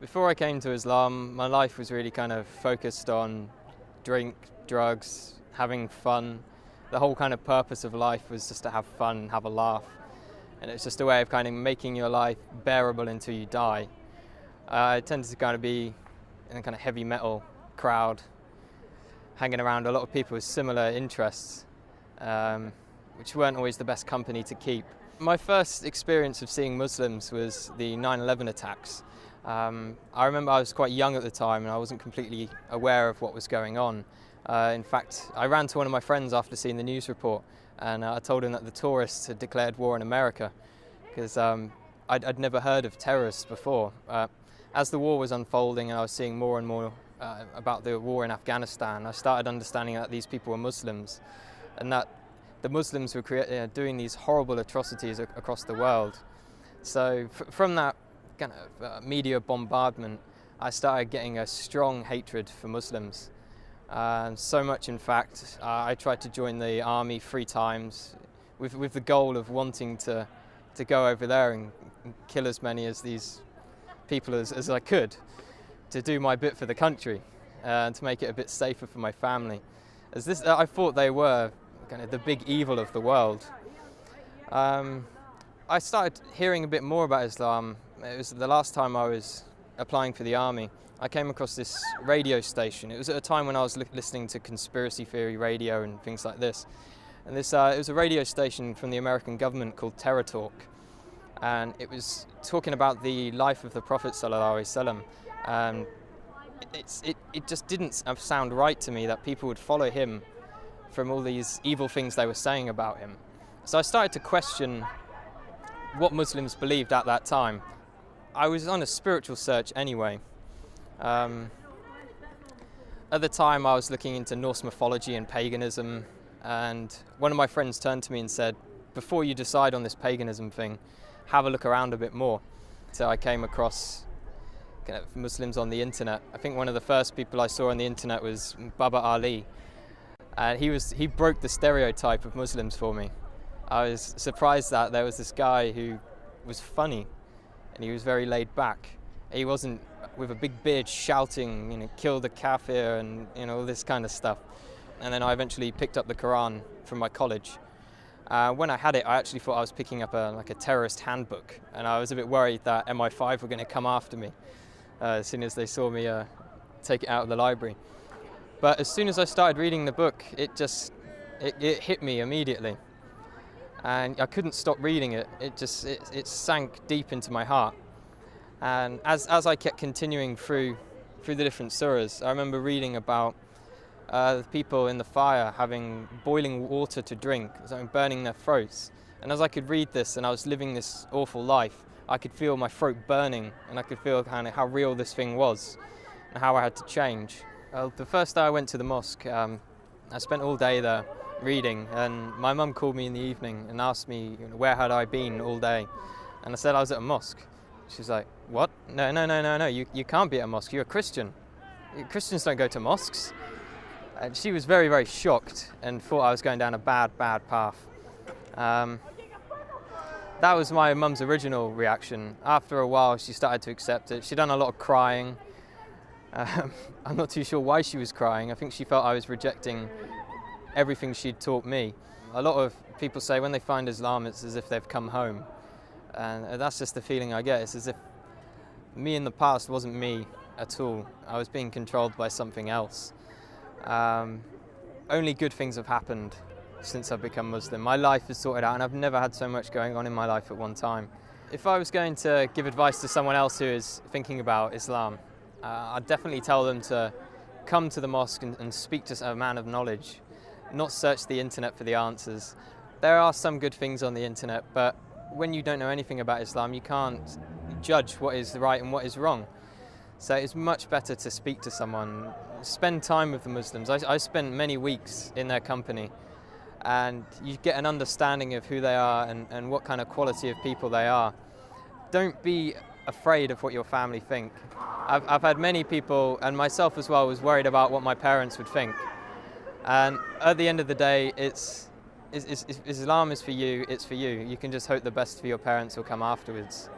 Before I came to Islam, my life was really kind of focused on drink, drugs, having fun. The whole kind of purpose of life was just to have fun, have a laugh. And it's just a way of kind of making your life bearable until you die. I tended to kind of be in a kind of heavy metal crowd, hanging around a lot of people with similar interests, which weren't always the best company to keep. My first experience of seeing Muslims was the 9/11 attacks. I remember I was quite young at the time and I wasn't completely aware of what was going on. In fact, I ran to one of my friends after seeing the news report and I told him that the tourists had declared war in America because I'd never heard of terrorists before. As the war was unfolding and I was seeing more and more about the war in Afghanistan, I started understanding that these people were Muslims and that the Muslims were doing these horrible atrocities across the world. So from that kind of media bombardment, I started getting a strong hatred for Muslims. So much, in fact, I tried to join the army 3 times with the goal of wanting to go over there and kill as many of these people as I could, to do my bit for the country and to make it a bit safer for my family. I thought they were kind of the big evil of the world. I started hearing a bit more about Islam. It was the last time I was applying for the army. I came across this radio station. It was at a time when I was listening to conspiracy theory radio and things like this. And it was a radio station from the American government called Terror Talk. And it was talking about the life of the Prophet ﷺ. And it just didn't sound right to me that people would follow him from all these evil things they were saying about him. So I started to question what Muslims believed at that time. I was on a spiritual search anyway. At the time I was looking into Norse mythology and paganism, and one of my friends turned to me and said, before you decide on this paganism thing, have a look around a bit more. So I came across kind of Muslims on the internet. I think one of the first people I saw on the internet was Baba Ali. And he broke the stereotype of Muslims for me. I was surprised that there was this guy who was funny and he was very laid back. He wasn't with a big beard shouting, kill the kafir and all this kind of stuff. And then I eventually picked up the Quran from my college. When I had it, I actually thought I was picking up a terrorist handbook, and I was a bit worried that MI5 were going to come after me as soon as they saw me take it out of the library. But as soon as I started reading the book, it hit me immediately. And I couldn't stop reading it. It sank deep into my heart. And as I kept continuing through the different surahs, I remember reading about the people in the fire having boiling water to drink, burning their throats. And as I could read this and I was living this awful life, I could feel my throat burning and I could feel kind of how real this thing was and how I had to change. The first day I went to the mosque, I spent all day there reading, and my mum called me in the evening and asked me where had I been all day, and I said I was at a mosque. She's like, what? No, you can't be at a mosque, you're a Christian. Christians don't go to mosques. And she was very, very shocked and thought I was going down a bad path. That was my mum's original reaction. After a while she started to accept it. She'd done a lot of crying. I'm not too sure why she was crying. I think she felt I was rejecting everything she'd taught me. A lot of people say when they find Islam, it's as if they've come home. And that's just the feeling I get. It's as if me in the past wasn't me at all. I was being controlled by something else. Only good things have happened since I've become Muslim. My life is sorted out and I've never had so much going on in my life at one time. If I was going to give advice to someone else who is thinking about Islam, I'd definitely tell them to come to the mosque and speak to a man of knowledge, not search the internet for the answers. There are some good things on the internet, but when you don't know anything about Islam, you can't judge what is right and what is wrong. So it's much better to speak to someone, spend time with the Muslims. I spent many weeks in their company, and you get an understanding of who they are and what kind of quality of people they are. Don't be afraid of what your family think. I've had many people, and myself as well, was worried about what my parents would think. And at the end of the day, Islam is for you, it's for you. You can just hope the best for your parents will come afterwards.